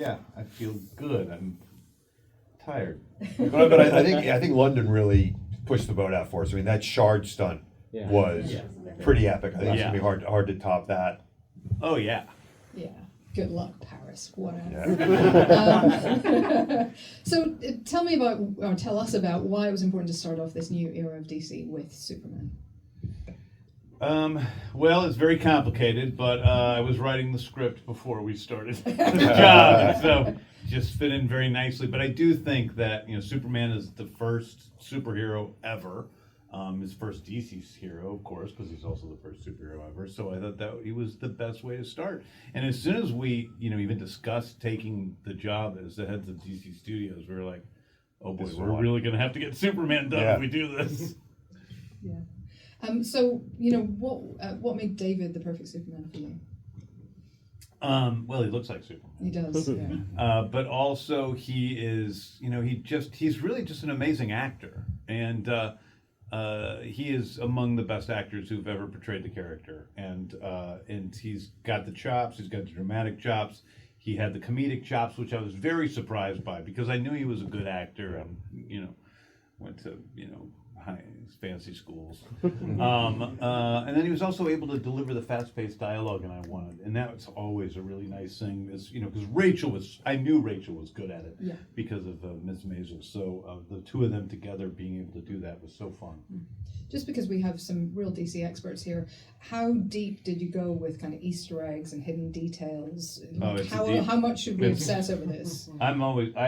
yeah, I feel good. I'm tired. But I think London really pushed the boat out for us. I mean, that shard stunt was pretty epic. I think it's gonna be hard to top that. Oh yeah. Yeah. Good luck, Paris. Whatever. Yeah. So tell us about why it was important to start off this new era of DC with Superman. Well, it's very complicated, but I was writing the script before we started the job, so just fit in very nicely. But I do think that Superman is the first superhero ever. His first DC hero, of course, because he's also the first superhero ever. So I thought that he was the best way to start. And as soon as we, even discussed taking the job as the heads of DC Studios, we were like, "Oh boy, we're really going to have to get Superman done if we do this." Yeah. So what made David the perfect Superman for you? Well, he looks like Superman. He does. Yeah. But also he is, he's really just an amazing actor, and he is among the best actors who've ever portrayed the character, and he's got the chops. He's got the dramatic chops. He had the comedic chops, which I was very surprised by because I knew he was a good actor. Went to fancy schools, and then he was also able to deliver the fast-paced dialogue, and I wanted, and that's always a really nice thing. Is because I knew Rachel was good at it because of Ms. Maisel. So the two of them together being able to do that was so fun. Just because we have some real DC experts here, how deep did you go with kind of Easter eggs and hidden details? How much should we obsess over this? I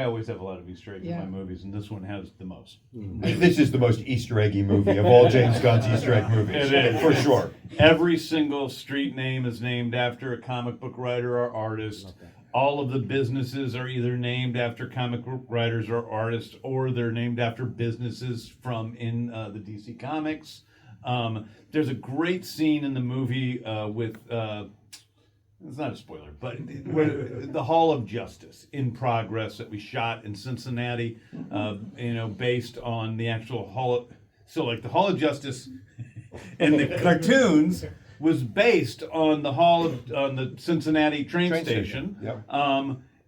always have a lot of Easter eggs in my movies, and this one has the most. This is the most Easter eggy movie of all James Gunn's Easter egg movies. It is. For sure. Every single street name is named after a comic book writer or artist. Okay. All of the businesses are either named after comic book writers or artists, or they're named after businesses from in the DC Comics. There's a great scene in the movie with, it's not a spoiler, but the Hall of Justice in progress that we shot in Cincinnati, based on the actual Hall of, the Hall of Justice and the cartoons was based on the Cincinnati train station. Yep.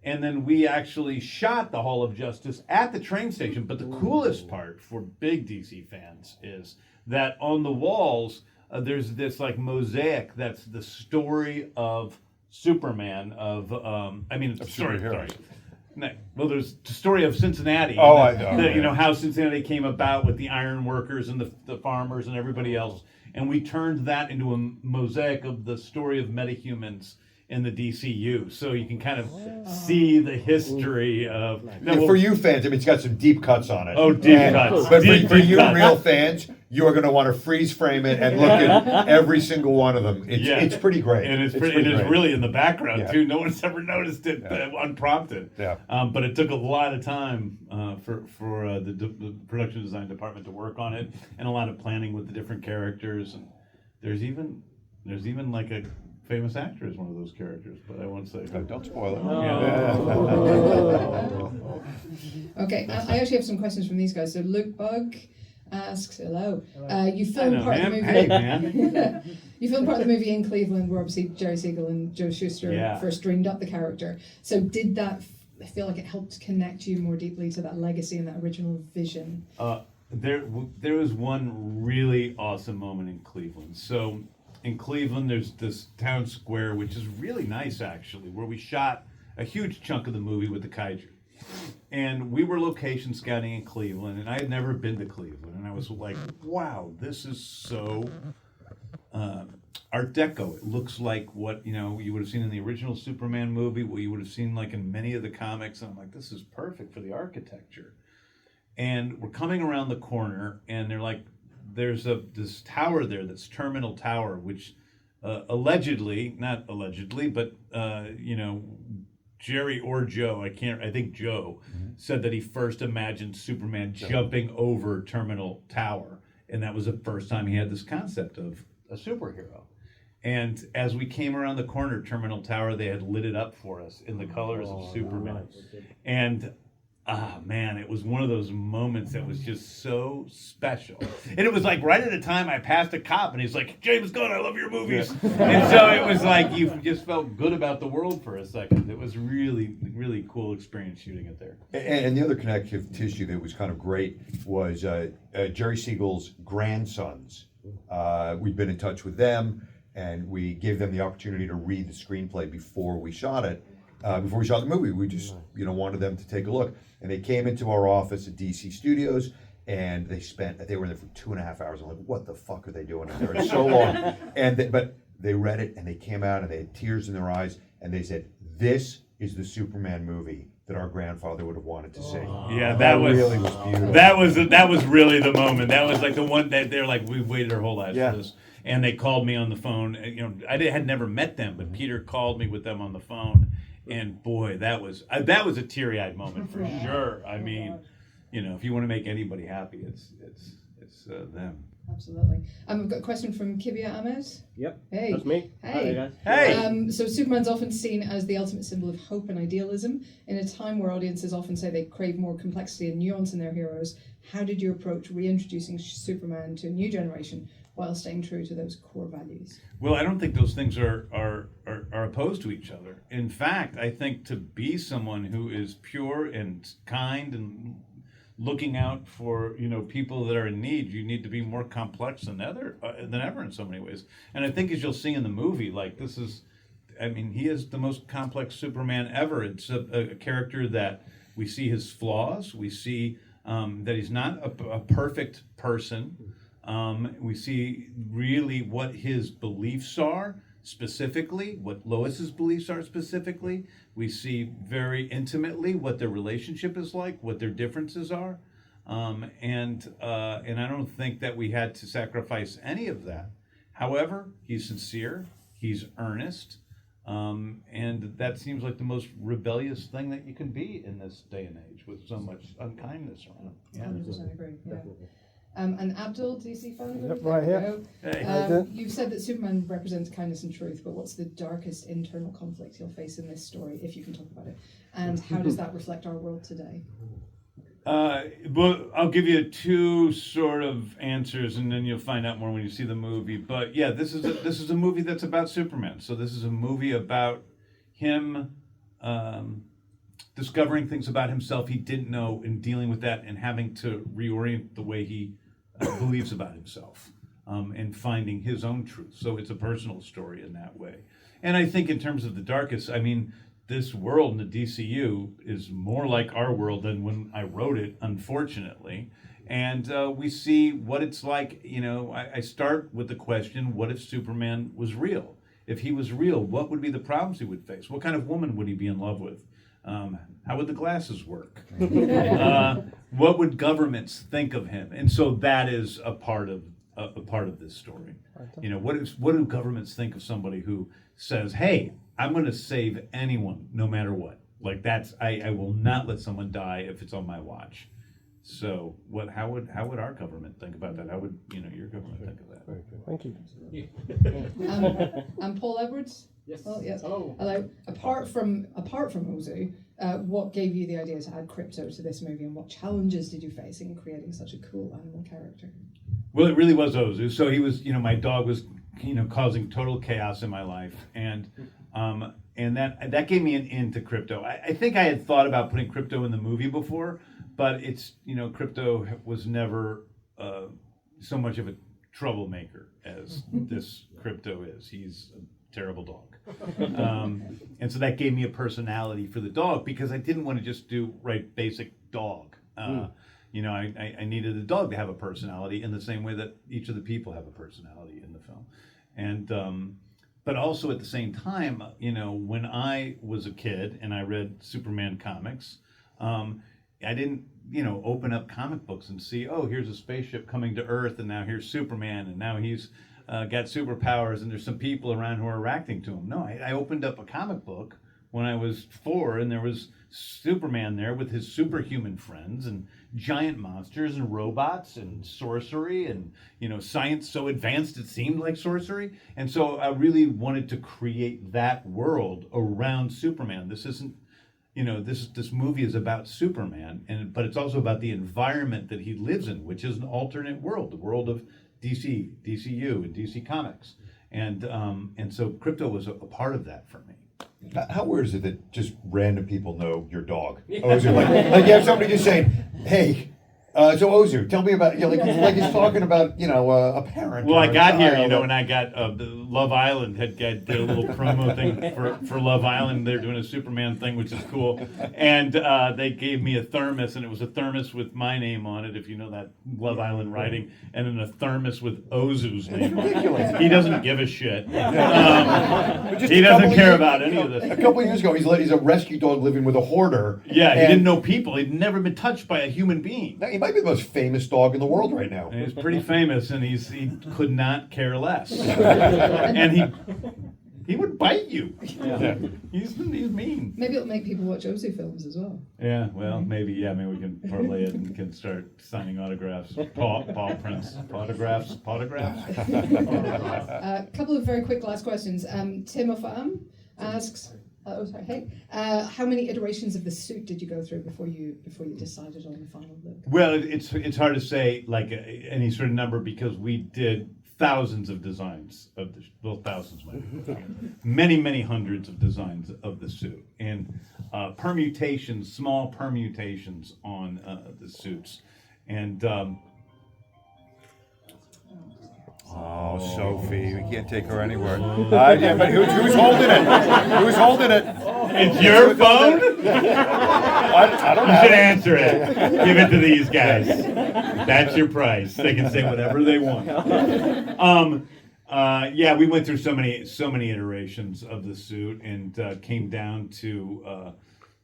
And then we actually shot the Hall of Justice at the train station. But the coolest part for big DC fans is that on the walls there's this mosaic that's the story of Superman Sorry. Well, there's the story of Cincinnati. Oh, I know. How Cincinnati came about with the iron workers and the farmers and everybody else. And we turned that into a mosaic of the story of metahumans in the DCU. So you can kind of see the history of... for you fans, it's got some deep cuts on it. Oh, deep cuts. But for you real fans, you're going to want to freeze frame it and look at every single one of them. It's pretty great. And it is really in the background, too. No one's ever noticed it unprompted. Yeah. But it took a lot of time for the production design department to work on it, and a lot of planning with the different characters. And there's even a famous actor is one of those characters, but I won't say. Don't spoil it. Okay, I actually have some questions from these guys. So Luke Bug asks, hello. You filmed part of the movie. Hey, man. You filmed part of the movie in Cleveland, where obviously Jerry Siegel and Joe Shuster first dreamed up the character. So did that feel like it helped connect you more deeply to that legacy and that original vision? There was one really awesome moment in Cleveland. So in Cleveland, there's this town square, which is really nice, actually, where we shot a huge chunk of the movie with the kaiju. And we were location scouting in Cleveland, and I had never been to Cleveland. And I was like, wow, this is so Art Deco. It looks like what you would have seen in the original Superman movie, what you would have seen in many of the comics. And I'm like, this is perfect for the architecture. And we're coming around the corner, and they're like, there's this tower there that's Terminal Tower, which not allegedly, but Jerry or Joe, I think Joe, said that he first imagined Superman jumping over Terminal Tower, and that was the first time he had this concept of a superhero. And as we came around the corner, Terminal Tower, they had lit it up for us in the colors of Superman. Nice. And man, it was one of those moments that was just so special. And it was like right at the time I passed a cop and he's like, James Gunn, I love your movies. And so it was like you just felt good about the world for a second. It was really, really cool experience shooting it there. And the other connective tissue that was kind of great was Jerry Siegel's grandsons. We'd been in touch with them, and we gave them the opportunity to read the screenplay before we shot it. Before we shot the movie, we just wanted them to take a look. And they came into our office at DC Studios, and they were there for 2.5 hours. I'm like, what the fuck are they doing in there? It's so long. But they read it, and they came out, and they had tears in their eyes, and they said, this is the Superman movie that our grandfather would have wanted to see. Yeah, that really was beautiful. That was really the moment. That was like the one that they're like, we've waited our whole lives for this. And they called me on the phone. I had never met them, but Peter called me with them on the phone. And boy, that was a teary-eyed moment for sure. I mean, if you want to make anybody happy, it's them. Absolutely. I've got a question from Kibia Ahmed. Yep. Hey. That's me. Hey. Hi, guys. Hey. So Superman's often seen as the ultimate symbol of hope and idealism. In a time where audiences often say they crave more complexity and nuance in their heroes, how did you approach reintroducing Superman to a new generation while staying true to those core values? Well, I don't think those things are opposed to each other. In fact, I think to be someone who is pure and kind and looking out for people that are in need, you need to be more complex than ever in so many ways. And I think as you'll see in the movie, he is the most complex Superman ever. It's a character that we see his flaws, we see that he's not a perfect person. We see really what his beliefs are specifically, what Lois's beliefs are specifically. We see very intimately what their relationship is like, what their differences are. And I don't think that we had to sacrifice any of that. However, he's sincere, he's earnest, and that seems like the most rebellious thing that you can be in this day and age with so much unkindness around. Yeah, 100% agree. Yeah. And Abdul, DC fan? Yep, right here. Hey. You've said that Superman represents kindness and truth, but what's the darkest internal conflict you'll face in this story, if you can talk about it? And how does that reflect our world today? But I'll give you two sort of answers, and then you'll find out more when you see the movie. But yeah, this is a movie that's about Superman. So this is a movie about him discovering things about himself he didn't know, and dealing with that, and having to reorient the way he believes about himself, and finding his own truth. So it's a personal story in that way. And I think in terms of the darkest, this world in the DCU is more like our world than when I wrote it, unfortunately. And we see what it's like. I start with the question, what if Superman was real? If he was real, what would be the problems he would face? What kind of woman would he be in love with? How would the glasses work? What would governments think of him? And so that is a part of this story. What do governments think of somebody who says, "Hey, I'm going to save anyone, no matter what"? Like I will not let someone die if it's on my watch. So how would our government think about that? How would your government think of that? Thank you. And Paul Edwards? Yes. Oh, yes. Hello. Hello. Apart from Ozu, what gave you the idea to add crypto to this movie, and what challenges did you face in creating such a cool animal character? Well, it really was Ozu. So he was, my dog was, causing total chaos in my life, and that gave me an into crypto. I think I had thought about putting crypto in the movie before, but it's, crypto was never so much of a troublemaker as this crypto is. He's a terrible dog. And so that gave me a personality for the dog, because I didn't want to just do basic dog. I needed the dog to have a personality in the same way that each of the people have a personality in the film. And but also at the same time, when I was a kid and I read Superman comics, I didn't, open up comic books and see, oh, here's a spaceship coming to Earth, and now here's Superman, and now he's got superpowers, and there's some people around who are reacting to him. No, I opened up a comic book when I was 4, and there was Superman there with his superhuman friends, and giant monsters, and robots, and sorcery, and science so advanced it seemed like sorcery. And so I really wanted to create that world around Superman. This isn't you know, this movie is about Superman, but it's also about the environment that he lives in, which is an alternate world, the world of DC, DCU, and DC Comics, and so Crypto was a part of that for me. How weird is it that just random people know your dog? Ozu, like you have somebody just saying, "Hey, so Ozu, tell me about," like he's talking about, a parent. Well, or I a got here, child. and I got Love Island did a little promo thing for Love Island. They're doing a Superman thing, which is cool. And they gave me a thermos, and it was a thermos with my name on it, if you know that Love Island writing, and then a thermos with Ozu's name on it. He doesn't give a shit. He doesn't care about any of this. A couple of years ago, he's a rescue dog living with a hoarder. Yeah, he and didn't know people. He'd never been touched by a human being. He might be the most famous dog in the world right now. And he's pretty famous, and he could not care less. And he would bite you. Yeah. He's mean. Maybe it'll make people watch Ozu films as well. Yeah, well, maybe we can parlay it and can start signing autographs. Paw prints, autographs. A couple of very quick last questions. Tim O'Fam asks, how many iterations of the suit did you go through before you decided on the final look? Well, it's hard to say like any sort of number because we did thousands of designs of thousands, many hundreds of designs of the suit and small permutations on the suits, and. Oh, Sophie, we can't take her anywhere. Yeah, but who's holding it? Who's holding it? It's your phone? I don't You know. should answer it. Give it to these guys. That's your price. They can say whatever they want. Yeah, we went through so many iterations of the suit and came down to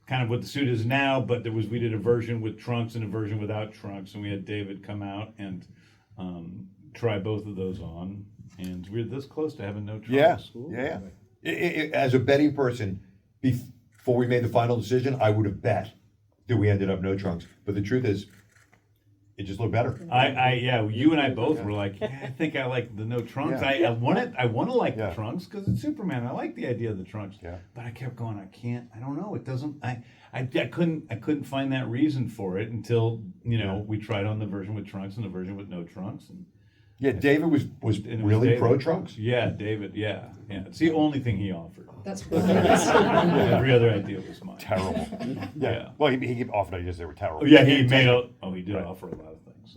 kind of what the suit is now. But we did a version with trunks and a version without trunks, and we had David come out and try both of those on, and we're this close to having no trunks. Yeah. As a betting person, before we made the final decision, I would have bet that we ended up no trunks. But the truth is, it just looked better. You and I both were like, I think I like the no trunks. Yeah. I want to like Yeah. the trunks because it's Superman. I like the idea of the trunks. Yeah. But I kept going. I don't know. It doesn't. I couldn't find that reason for it until we tried on the version with trunks and the version with no trunks. And Yeah, David was and it was really David. pro trunks. Yeah, David. Yeah. It's the only thing he offered. That's Every other idea was mine. Terrible. Yeah. Well, he offered ideas that were terrible. Yeah, he did offer a lot of things.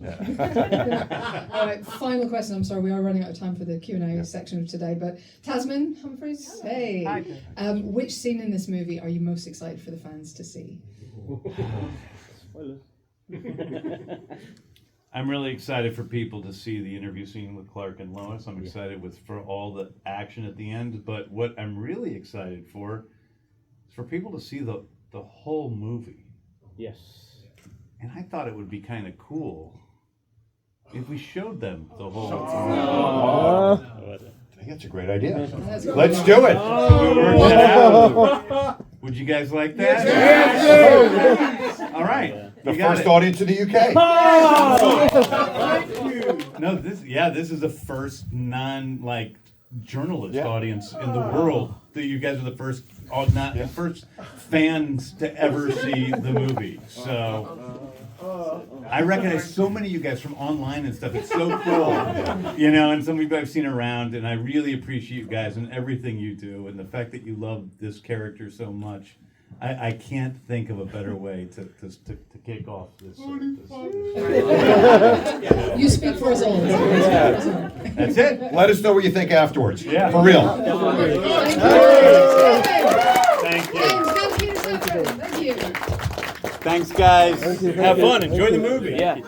All right, final question. I'm sorry, we are running out of time for the Q&A section of today, but Tasman Humphreys, hey. Which scene in this movie are you most excited for the fans to see? Spoilers. I'm really excited for people to see the interview scene with Clark and Lois. I'm excited for all the action at the end, but what I'm really excited for is for people to see the whole movie. Yes. And I thought it would be kind of cool if we showed them the whole I think that's a great idea. That's Let's do it. Would you guys like that? Yes. All right. The You got first it. audience in the UK. No, this is the first journalist Yeah. audience in the world. You guys are the first first fans to ever see the movie. So I recognize so many of you guys from online and stuff. It's so cool. And some of you I've seen around, and I really appreciate you guys and everything you do and the fact that you love this character so much. I can't think of a better way to kick off this. You speak for us all. That's it. Let us know what you think afterwards. Yeah. For real. Thank you. Thank you. Thanks, guys. Have fun. Enjoy the movie. Yeah.